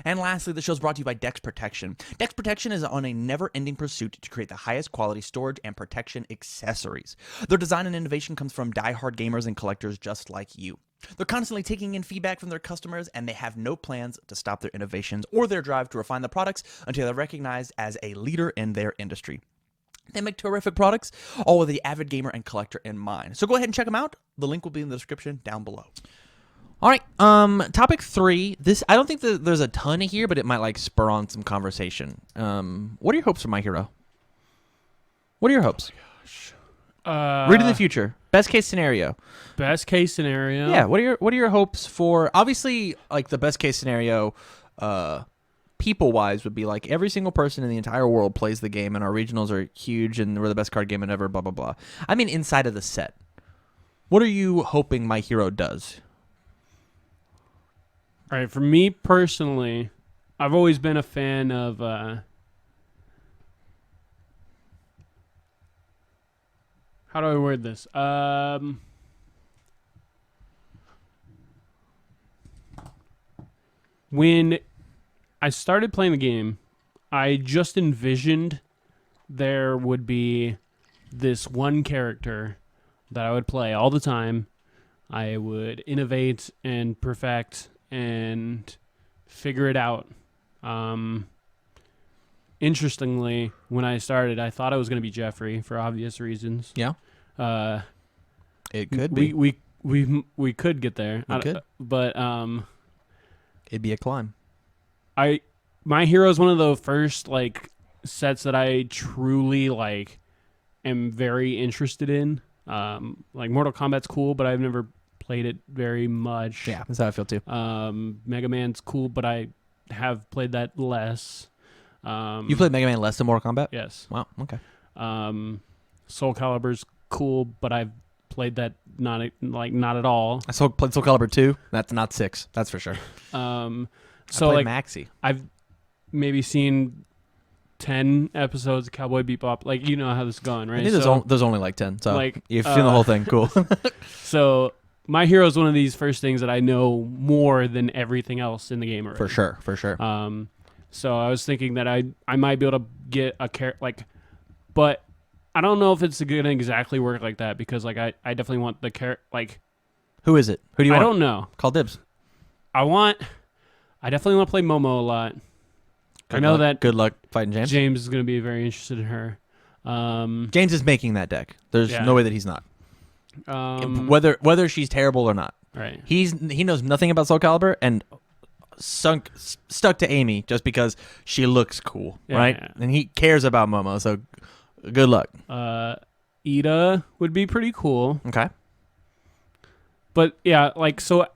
And lastly, the show is brought to you by Dex Protection. Dex Protection is on a never-ending pursuit to create the highest quality storage and protection accessories. Their design and innovation comes from die-hard gamers and collectors just like you. They're constantly taking in feedback from their customers, and they have no plans to stop their innovations or their drive to refine the products until they're recognized as a leader in their industry. They make terrific products, all with the avid gamer and collector in mind. So go ahead and check them out. The link will be in the description down below. All right, topic 3. This I don't think that there's a ton here, but it might like spur on some conversation. What are your hopes for My Hero? What are your hopes? Read in the future. Best case scenario. Best case scenario. Yeah. What are your hopes for? Obviously, like the best case scenario, people wise, would be like every single person in the entire world plays the game, and our regionals are huge, and we're the best card game ever. Blah blah blah. I mean, inside of the set, what are you hoping My Hero does? All right, for me personally, I've always been a fan of how do I word this? When I started playing the game, I just envisioned there would be this one character that I would play all the time. I would innovate and perfect and figure it out. Interestingly, when I started, I thought I was going to be Jeffrey for obvious reasons. Yeah. It could We be. we could get there. We could. But It'd be a climb. My Hero is one of the first like sets that I truly like am very interested in. Like Mortal Kombat's cool, but I've never played it very much. Yeah, that's how I feel too. Mega Man's cool, but I have played that less. You played Mega Man less than Mortal Kombat? Yes. Wow. Okay. Soul Calibur's cool, but I've played that not at all. I played Soul Calibur 2. That's not 6. That's for sure. So I like played Maxi. I've maybe seen 10 episodes of Cowboy Bebop. Like, you know how this is going, right? I think there's only like 10. So like, you've seen the whole thing. Cool. So My Hero is one of these first things that I know more than everything else in the game already. For sure. So I was thinking that I might be able to get a character, but I don't know if it's going to exactly work like that because like I definitely want the character. Like, who is it? Who do you want? I don't know. Call dibs. I definitely want to play Momo a lot. I know that Good luck fighting James. James is going to be very interested in her. James is making that deck. There's no way that he's not. Whether she's terrible or not. Right. He knows nothing about Soul Calibur and stuck to Amy just because she looks cool, right? Yeah. And he cares about Momo, so good luck. Ida would be pretty cool. Okay. But yeah, like, so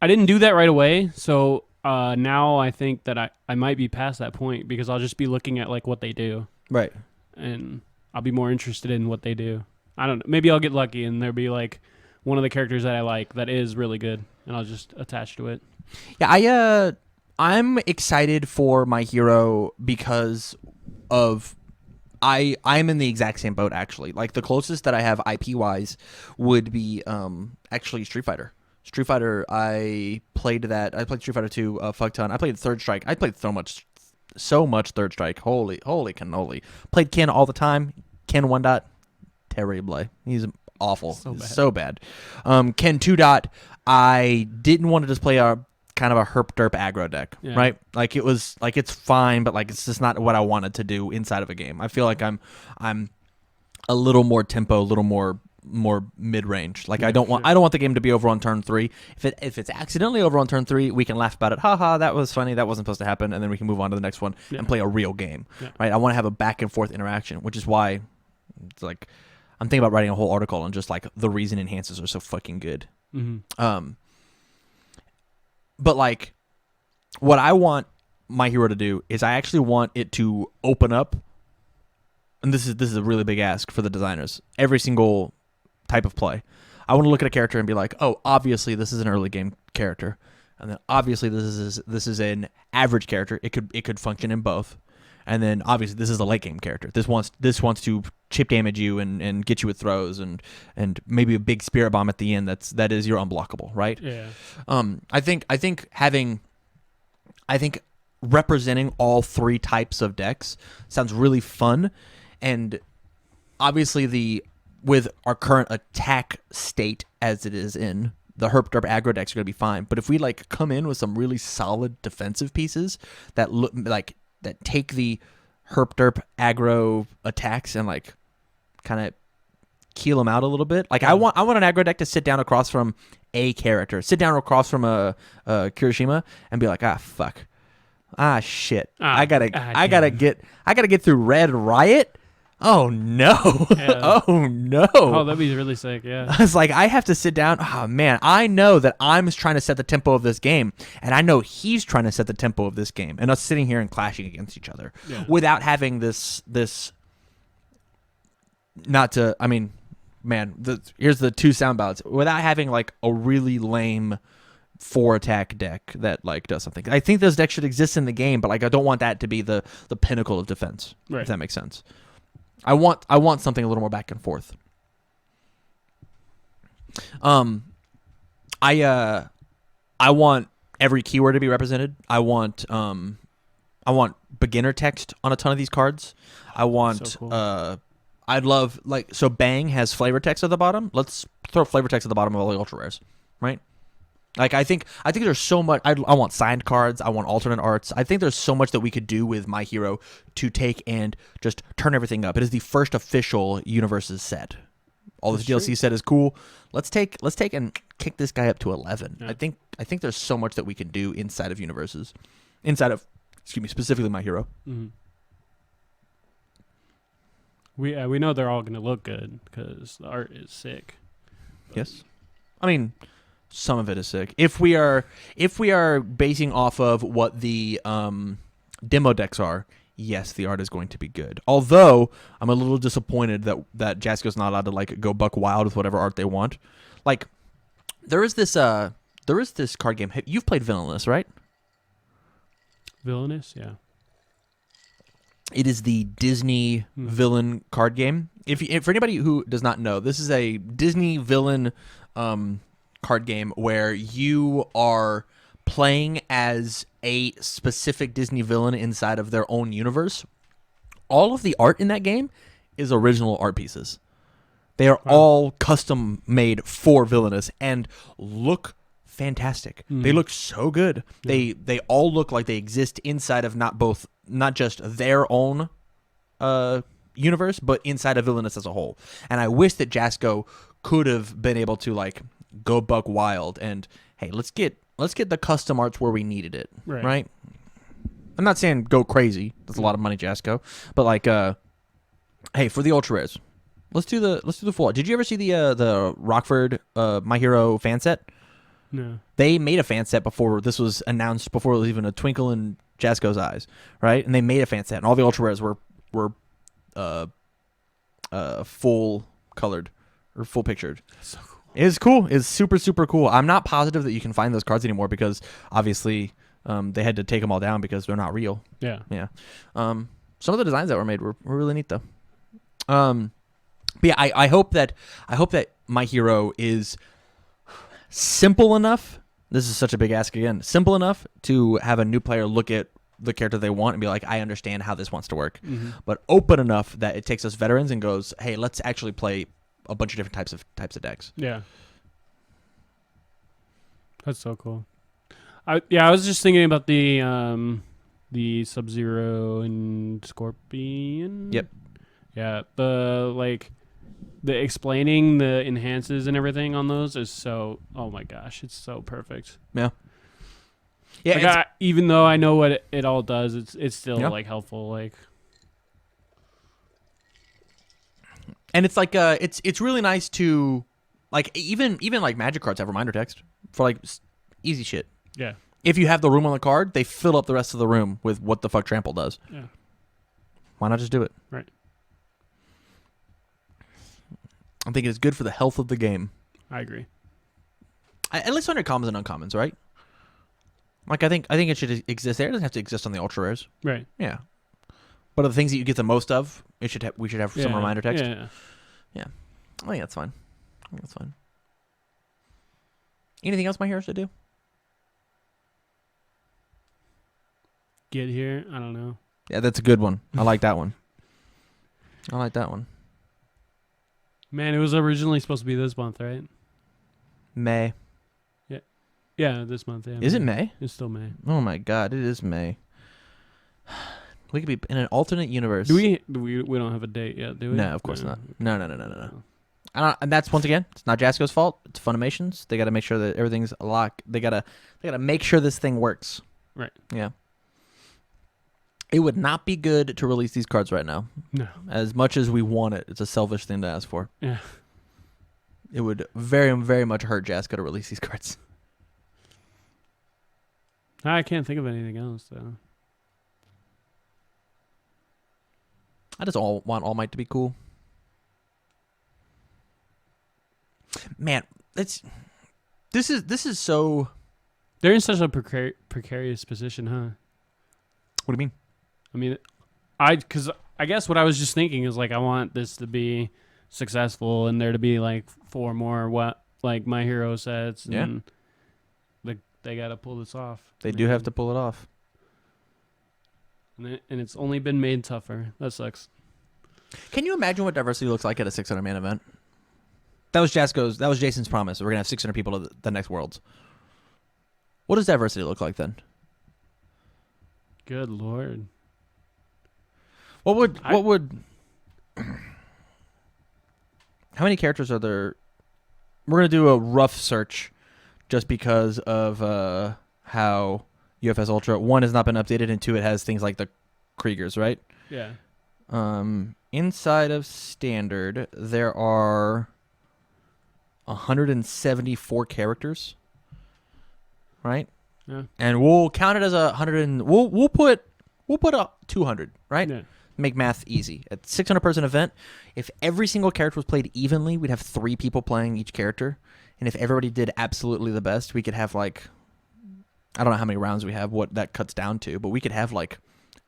I didn't do that right away. So now I think that I might be past that point because I'll just be looking at like what they do. Right. And I'll be more interested in what they do. I don't know. Maybe I'll get lucky and there'll be like one of the characters that I like that is really good and I'll just attach to it. Yeah, I'm excited for My Hero because of I'm in the exact same boat actually. Like the closest that I have IP wise would be actually Street Fighter. Street Fighter, I played Street Fighter 2 a fuck ton. I played Third Strike. I played so much Third Strike. Holy cannoli. Played Ken all the time. Ken 1 dot, terrible. He's awful. So bad. Ken 2 dot, I didn't want to just play a kind of a herp derp aggro deck, right? Like it was like it's fine, but like it's just not what I wanted to do inside of a game. I feel like I'm a little more tempo, a little more mid range. Like I don't want the game to be over on turn 3. If it's accidentally over on turn 3, we can laugh about it. Haha, that was funny. That wasn't supposed to happen, and then we can move on to the next one and play a real game, right? I want to have a back and forth interaction, which is why it's like I'm thinking about writing a whole article on just like the reason enhancers are so fucking good. Mm-hmm. But like, what I want My Hero to do is I actually want it to open up, and this is a really big ask for the designers. Every single type of play, I want to look at a character and be like, oh, obviously this is an early game character, and then obviously this is an average character. It could function in both, and then obviously this is a late game character. This wants to chip damage you and get you with throws and maybe a big spirit bomb at the end that is your unblockable, right? Yeah. I think representing all 3 types of decks sounds really fun, and obviously with our current attack state as it is in, the herp derp aggro decks are going to be fine. But if we like come in with some really solid defensive pieces that look like that take the herp derp aggro attacks and like kind of keel them out a little bit. Like I want an aggro deck to sit down across from a character, sit down across from a Kirishima and be like, shit, I gotta get through Red Riot. Oh no! Yeah. Oh no! Oh, that'd be really sick. Yeah. I was like, I have to sit down. Oh man, I know that I'm trying to set the tempo of this game, and I know he's trying to set the tempo of this game, and us sitting here and clashing against each other without having this. Not to, I mean, man. Here's the 2 sound bites. Without having like a really lame 4 attack deck that like does something. I think those decks should exist in the game, but like I don't want that to be the pinnacle of defense. Right. If that makes sense. I want something a little more back and forth. I want every keyword to be represented. I want beginner text on a ton of these cards. I want So cool. I'd love so Bang has flavor text at the bottom. Let's throw flavor text at the bottom of all the ultra rares, right? Like I think there's so much. I want signed cards. I want alternate arts. I think there's so much that we could do with My Hero to take and just turn everything up. It is the first official Universes set. All this DLC set is cool. Let's take and kick this guy up to 11. Yeah. I think there's so much that we can do inside of Universes, specifically My Hero. Mm-hmm. We know they're all gonna look good because the art is sick. Yes, I mean. Some of it is sick. If we are basing off of what the demo decks are, yes, the art is going to be good. Although I'm a little disappointed that Jasco's not allowed to like go buck wild with whatever art they want. Like there is this card game. You've played Villainous, right? Villainous, yeah. It is the Disney villain card game. If for anybody who does not know, this is a Disney villain card game where you are playing as a specific Disney villain inside of their own universe. All of the art in that game is original art pieces. They are all custom made for Villainous and look fantastic. They look so good. They all look like they exist inside of not just their own universe, but inside of Villainous as a whole. And I wish that Jasco could have been able to like go buck wild and hey, let's get the custom arts where we needed it. Right? I'm not saying go crazy. That's a lot of money, Jasco. But like hey, for the ultra rares, let's do the full art. Did you ever see the Rockford My Hero fan set? No. They made a fan set before this was announced, before it was even a twinkle in Jasco's eyes, right? And they made a fan set, and all the ultra rares were full colored or full pictured. So cool. It's cool. It's super, super cool. I'm not positive that you can find those cards anymore because obviously they had to take them all down because they're not real. Yeah. Yeah. Some of the designs that were made were really neat though. But yeah, I hope that My Hero is simple enough. This is such a big ask again. Simple enough to have a new player look at the character they want and be like, I understand how this wants to work. But open enough that it takes us veterans and goes, hey, let's actually play a bunch of different types of decks. Yeah. That's so cool. I was just thinking about the Sub-Zero and Scorpion. Yep. Yeah, the explaining the enhances and everything on those is so, oh my gosh, it's so perfect. Yeah. Yeah. Like even though I know what it all does, it's still Yeah. like helpful. Like, and it's like it's really nice to like even like Magic cards have reminder text for like easy shit. yeah, If you have the room on the card, they fill up the rest of the room with what the fuck Trample does. yeah, Why not just do it? right. I think it's good for the health of the game. I agree. At least on your commons and uncommons, right? Like I think it should exist there. It doesn't have to exist on the ultra rares. Right. Yeah. But of the things that you get the most of, we should have some Yeah, reminder text. Yeah. I think that's fine. Anything else My Heroes should do? Get here. I don't know. Yeah, that's a good one. I like that one. Man, it was originally supposed to be this month, right? May. Yeah, this month. Yeah. Is it May? It's still May. Oh my god, it is May. We could be in an alternate universe. Do we don't have a date yet, do we? No, of course not. No. And that's once again, it's not Jasco's fault. It's Funimation's. They got to make sure that everything's a lock. They gotta make sure this thing works. Right. Yeah. It would not be good to release these cards right now. No. As much as we want it, it's a selfish thing to ask for. Yeah. It would very, very much hurt Jasco to release these cards. I can't think of anything else though. I just want All Might to be cool. Man, this is so. They're in such a precarious position, huh? What do you mean? I mean, because I guess what I was just thinking is like I want this to be successful and there to be like 4 more My Hero sets. And they got to pull this off. They do have to pull it off. And it's only been made tougher. That sucks. Can you imagine what diversity looks like at a 600-man event? That was Jason's promise. We're gonna have 600 people at the next Worlds. What does diversity look like then? Good Lord. What would how many characters are there? We're gonna do a rough search just because of how UFS Ultra 1 has not been updated and 2 it has things like the Kriegers, right? Yeah. Inside of Standard there are 174 characters, right? Yeah. And we'll count it as we'll put we'll put up 200, right? Yeah. Make math easy. At 600 person event, if every single character was played evenly, we'd have 3 people playing each character. And if everybody did absolutely the best, we could have like, I don't know how many rounds we have, what that cuts down to, but we could have like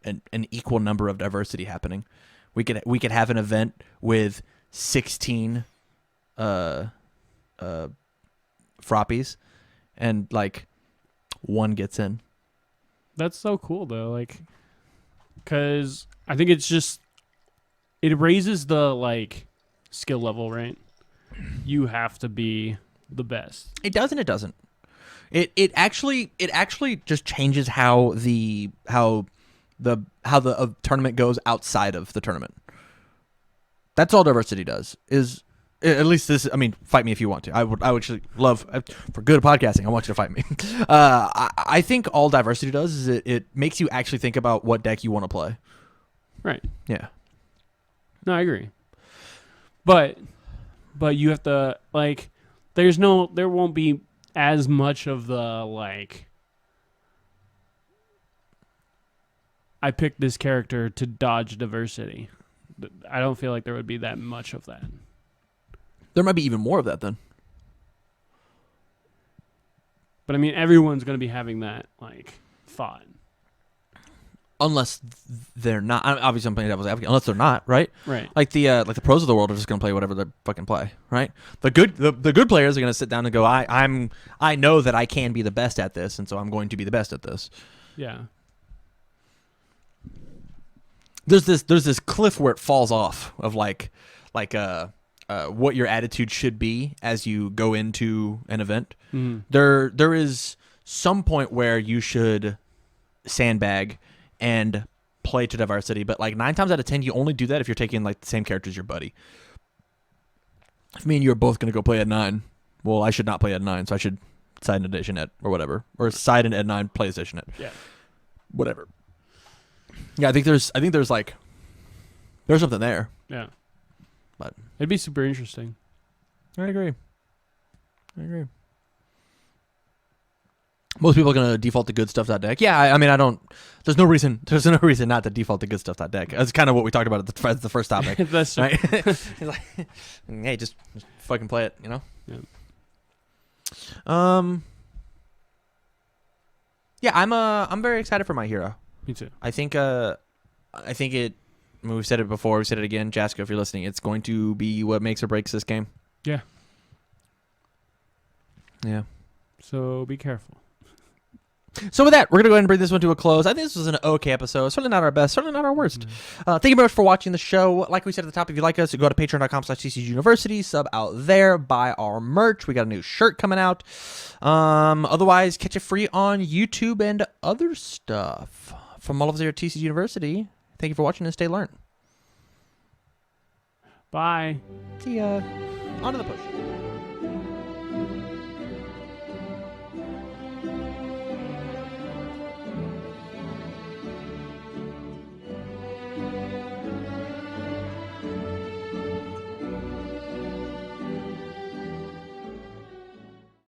an equal number of diversity happening. We could have an event with 16 frappies, and like 1 gets in. That's so cool though, like, because I think it's just it raises the like skill level, right? You have to be the best. It does and it doesn't. It actually just changes how the tournament goes outside of the tournament. That's all diversity does. Is at least this. I mean, fight me if you want to. I would actually love for good podcasting. I want you to fight me. I think all diversity does is it makes you actually think about what deck you want to play. Right. Yeah. No, I agree. But you have to like. There won't be as much of the like. I picked this character to dodge diversity. I don't feel like there would be that much of that. There might be even more of that then. But I mean, everyone's going to be having that like thought. Unless they're not. Obviously, I'm playing devil's advocate. Unless they're not, right? Right. Like the pros of the world are just gonna play whatever they fucking play, right? The good players are gonna sit down and go, I know that I can be the best at this, and so I'm going to be the best at this. Yeah. There's this cliff where it falls off of like what your attitude should be as you go into an event. Mm-hmm. There is some point where you should sandbag and play to diversity, but like 9 times out of 10, you only do that if you're taking like the same character as your buddy. If me and you are both going to go play at 9, well, I should not play at 9, so I should side an edition at or whatever, or side an at 9, play edition at whatever. Yeah, I think there's like there's something there. Yeah, but it'd be super interesting. I agree. Most people are gonna default to goodstuff.deck. Yeah, I mean, I don't. There's no reason not to default to goodstuff.deck. That's kind of what we talked about at the first topic. That's right. Like, hey, just fucking play it, you know. Yeah. Yeah, I'm very excited for My Hero. Me too. I think it. I mean, we've said it before. We've said it again. Jaska, if you're listening, it's going to be what makes or breaks this game. Yeah. Yeah. So be careful. So with that, we're going to go ahead and bring this one to a close. I think this was an okay episode. Certainly not our best. Certainly not our worst. Thank you very much for watching the show. Like we said at the top, if you like us, go to patreon.com/TCGuniversity. Sub out there. Buy our merch. We got a new shirt coming out. Otherwise, catch it free on YouTube and other stuff. From all of us here at TCG University, thank you for watching and stay learned. Bye. See ya. On to the push.